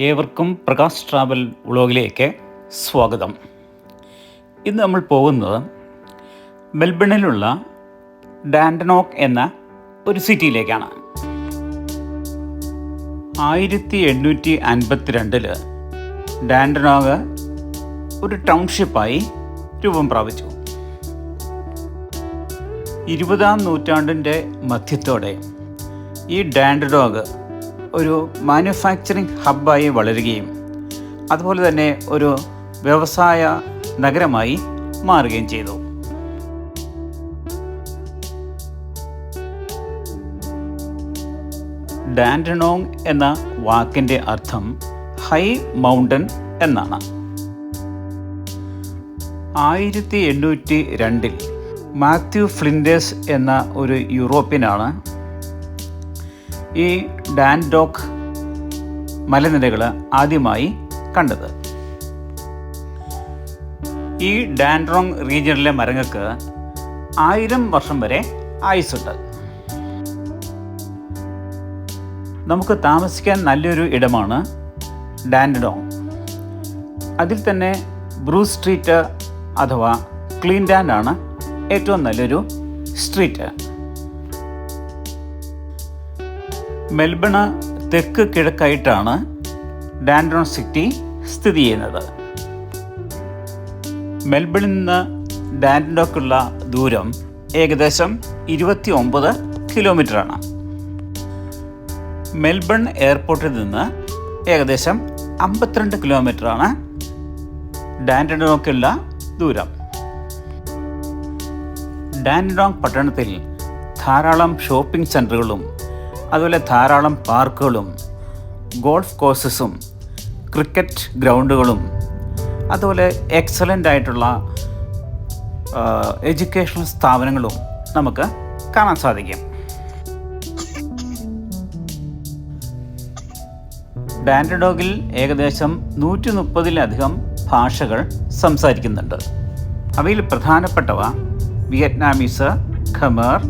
ഏവർക്കും പ്രകാശ് ട്രാവൽ വ്ളോഗിലേക്ക് സ്വാഗതം. ഇന്ന് നമ്മൾ പോകുന്നത് മെൽബണിലുള്ള ഡാൻഡനോക്ക് എന്ന ഒരു സിറ്റിയിലേക്കാണ്. 1852 ഡാൻഡനോക്ക് ഒരു ടൗൺഷിപ്പായി രൂപം പ്രാപിച്ചു. 20-ാം നൂറ്റാണ്ടിൻ്റെ മധ്യത്തോടെ ഈ ഡാൻഡനോക്ക് ഒരു മാനുഫാക്ചറിംഗ് ഹബ്ബായി വളരുകയും അതുപോലെ തന്നെ ഒരു വ്യവസായ നഗരമായി മാറുകയും ചെയ്തു. ഡാൻഡനോങ് എന്ന വാക്കിൻ്റെ അർത്ഥം ഹൈ മൗണ്ടൻ എന്നാണ്. 1802 മാത്യു ഫ്ലിൻഡേഴ്സ് എന്ന ഒരു യൂറോപ്യനാണ് ഈ ഡാൻഡോക്ക് മലനിരകൾ ആദ്യമായി കണ്ടത്. ഈ ഡാൻഡ്രോങ് റീജിയണിലെ മരങ്ങൾക്ക് 1000 വർഷം വരെ ആയുസ്സുണ്ട്. നമുക്ക് താമസിക്കാൻ നല്ലൊരു ഇടമാണ് ഡാൻഡനോങ്. അതിൽ തന്നെ ബ്രൂസ് സ്ട്രീറ്റ് അഥവാ ക്ലീൻ ഡാൻ ആണ് ഏറ്റവും നല്ലൊരു സ്ട്രീറ്റ്. മെൽബണ് തെക്ക് കിഴക്കായിട്ടാണ് ഡാൻഡനോങ് സിറ്റി സ്ഥിതി ചെയ്യുന്നത്. മെൽബണിൽ നിന്ന് ഡാൻഡനോക്കുള്ള ദൂരം ഏകദേശം 29 കിലോമീറ്ററാണ്. മെൽബൺ എയർപോർട്ടിൽ നിന്ന് ഏകദേശം 52 കിലോമീറ്ററാണ് ഡാൻഡനോക്കുള്ള ദൂരം. ഡാൻഡനോങ് പട്ടണത്തിൽ ധാരാളം ഷോപ്പിംഗ് സെൻറ്ററുകളും അതുപോലെ ധാരാളം പാർക്കുകളും ഗോൾഫ് കോഴ്സസും ക്രിക്കറ്റ് ഗ്രൗണ്ടുകളും അതുപോലെ എക്സലൻ്റ് ആയിട്ടുള്ള എഡ്യൂക്കേഷണൽ സ്ഥാപനങ്ങളും നമുക്ക് കാണാൻ സാധിക്കും. ഡാൻഡനോക്കിൽ ഏകദേശം 130-ലധികം ഭാഷകൾ സംസാരിക്കുന്നുണ്ട്. അവയിൽ പ്രധാനപ്പെട്ടവ Vietnamese, Khmer,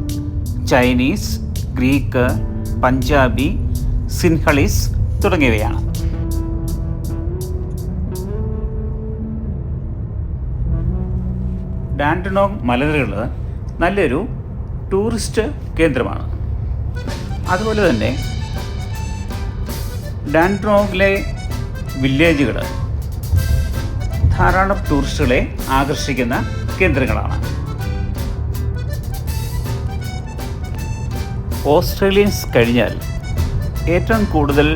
Chinese, Greek, Punjabi, Sinhalese തുടങ്ങിയവയാണ്. ഡാൻഡനോങ് മലനിരകൾ നല്ലൊരു ടൂറിസ്റ്റ് കേന്ദ്രമാണ്. അതുപോലെ തന്നെ ഡാൻഡനോങ്ങിലെ വില്ലേജുകൾ ധാരാളം ടൂറിസ്റ്റുകളെ ആകർഷിക്കുന്ന കേന്ദ്രങ്ങളാണ്. ഓസ്ട്രേലിയൻസ് കഴിഞ്ഞാൽ ഏറ്റവും കൂടുതൽ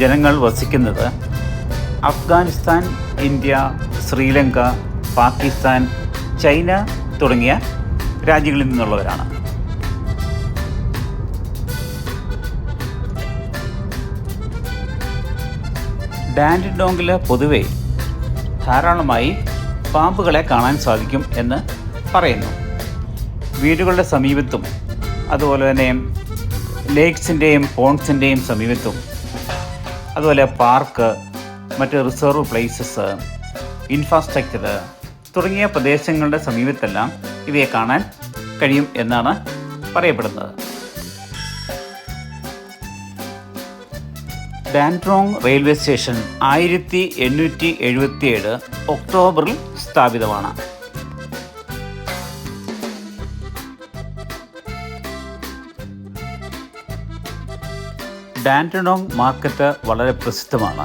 ജനങ്ങൾ വസിക്കുന്നത് അഫ്ഗാനിസ്ഥാൻ, ഇന്ത്യ, ശ്രീലങ്ക, പാകിസ്ഥാൻ, ചൈന തുടങ്ങിയ രാജ്യങ്ങളിൽ നിന്നുള്ളവരാണ്. ഡാൻഡനോങ്ങിൽ പൊതുവെ ധാരാളമായി പാമ്പുകളെ കാണാൻ സാധിക്കും എന്ന് പറയുന്നു. വീടുകളുടെ സമീപത്തും അതുപോലെ തന്നെ ലേക്സിൻ്റെയും പോൺസിൻ്റെയും സമീപത്തും അതുപോലെ പാർക്ക്, മറ്റ് റിസർവ് പ്ലേസസ്, ഇൻഫ്രാസ്ട്രക്ചർ തുടങ്ങിയ പ്രദേശങ്ങളുടെ സമീപത്തെല്ലാം ഇവയെ കാണാൻ കഴിയും എന്നാണ് പറയപ്പെടുന്നത്. ഡാൻഡനോങ് റെയിൽവേ സ്റ്റേഷൻ 1877 ഒക്ടോബറിൽ സ്ഥാപിതമാണ്. ഡാൻഡനോങ് മാർക്കറ്റ് വളരെ പ്രസിദ്ധമാണ്.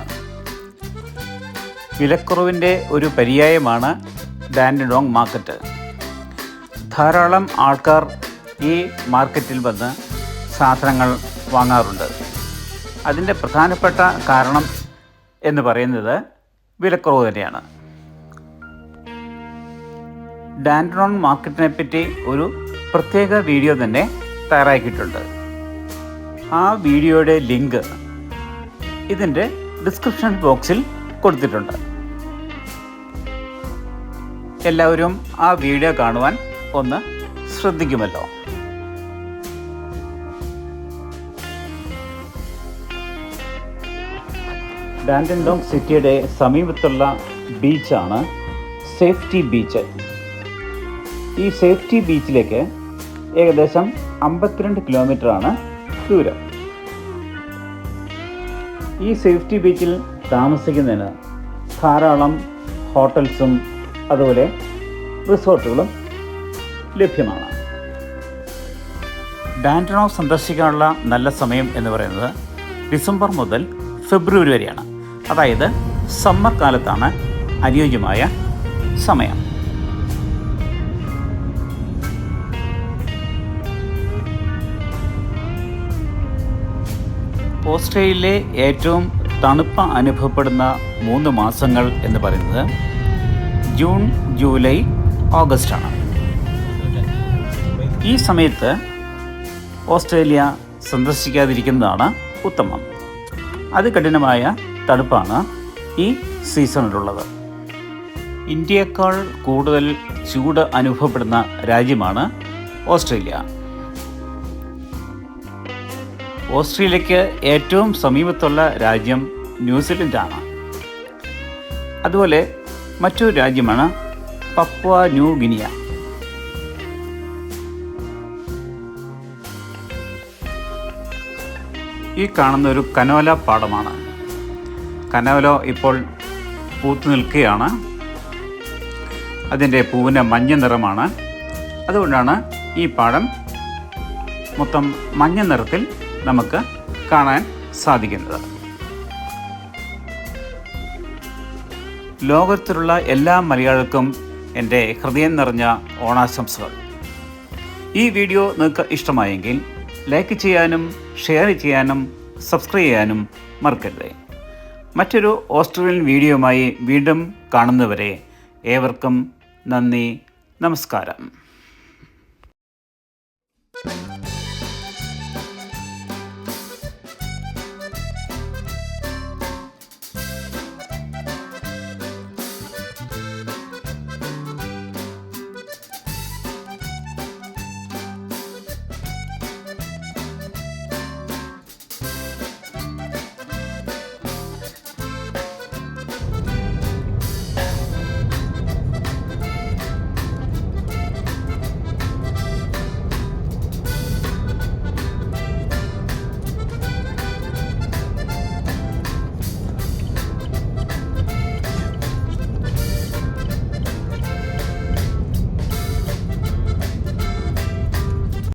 വിലക്കുറവിൻ്റെ ഒരു പര്യായമാണ് ഡാൻഡനോങ് മാർക്കറ്റ്. ധാരാളം ആൾക്കാർ ഈ മാർക്കറ്റിൽ വന്ന് സാധനങ്ങൾ വാങ്ങാറുണ്ട്. അതിൻ്റെ പ്രധാനപ്പെട്ട കാരണം എന്ന് പറയുന്നത് വിലക്കുറവ് തന്നെയാണ്. ഡാൻഡനോങ് മാർക്കറ്റിനെ പറ്റി ഒരു പ്രത്യേക വീഡിയോ തന്നെ തയ്യാറാക്കിയിട്ടുണ്ട്. ആ വീഡിയോയുടെ ലിങ്ക് ഇതിൻ്റെ ഡിസ്ക്രിപ്ഷൻ ബോക്സിൽ കൊടുത്തിട്ടുണ്ട്. എല്ലാവരും ആ വീഡിയോ കാണുവാൻ ഒന്ന് ശ്രദ്ധിക്കുമല്ലോ. ഡാൻഡനോങ് സിറ്റിയുടെ സമീപത്തുള്ള ബീച്ചാണ് സേഫ്റ്റി ബീച്ച്. ഈ സേഫ്റ്റി ബീച്ചിലേക്ക് ഏകദേശം 52 കിലോമീറ്ററാണ് ദൂരം. ഈ സേഫ്റ്റി ബീച്ചിൽ താമസിക്കുന്നതിന് ധാരാളം ഹോട്ടൽസും അതുപോലെ റിസോർട്ടുകളും ലഭ്യമാണ്. ഡാൻറ്റണോ സന്ദർശിക്കാനുള്ള നല്ല സമയം എന്ന് പറയുന്നത് ഡിസംബർ മുതൽ ഫെബ്രുവരി വരെയാണ്. അതായത് സമ്മർ കാലത്താണ് അനുയോജ്യമായ സമയം. ഓസ്ട്രേലിയയിലെ ഏറ്റവും തണുപ്പ് അനുഭവപ്പെടുന്ന 3 മാസങ്ങൾ എന്ന് പറയുന്നത് ജൂൺ, ജൂലൈ, ഓഗസ്റ്റാണ്. ഈ സമയത്ത് ഓസ്ട്രേലിയ സന്ദർശിക്കാതിരിക്കുന്നതാണ് ഉത്തമം. അതികഠിനമായ തണുപ്പാണ് ഈ സീസണിലുള്ളത്. ഇന്ത്യയേക്കാൾ കൂടുതൽ ചൂട് അനുഭവപ്പെടുന്ന രാജ്യമാണ് ഓസ്ട്രേലിയ. ഓസ്ട്രേലിയക്ക് ഏറ്റവും സമീപത്തുള്ള രാജ്യം ന്യൂസിലൻഡാണ്. അതുപോലെ മറ്റൊരു രാജ്യമാണ് പപ്പുവ ന്യൂ ഗിനിയ. ഈ കാണുന്ന ഒരു കനോല പാടമാണ്. കനോല ഇപ്പോൾ പൂത്തു നിൽക്കുകയാണ്. അതിൻ്റെ പൂവിന് മഞ്ഞ നിറമാണ്. അതുകൊണ്ടാണ് ഈ പാടം മൊത്തം മഞ്ഞ നിറത്തിൽ നമുക്ക് കാണാൻ സാധിക്കുന്നത്. ലോകത്തിലുള്ള എല്ലാ മലയാളികൾക്കും എൻ്റെ ഹൃദയം നിറഞ്ഞ ഓണാശംസകൾ. ഈ വീഡിയോ നിങ്ങൾക്ക് ഇഷ്ടമായെങ്കിൽ ലൈക്ക് ചെയ്യാനും ഷെയർ ചെയ്യാനും സബ്സ്ക്രൈബ് ചെയ്യാനും മറക്കരുത്. മറ്റൊരു ഓസ്ട്രേലിയൻ വീഡിയോയുമായി വീണ്ടും കാണുന്നവരെ ഏവർക്കും നന്ദി, നമസ്കാരം.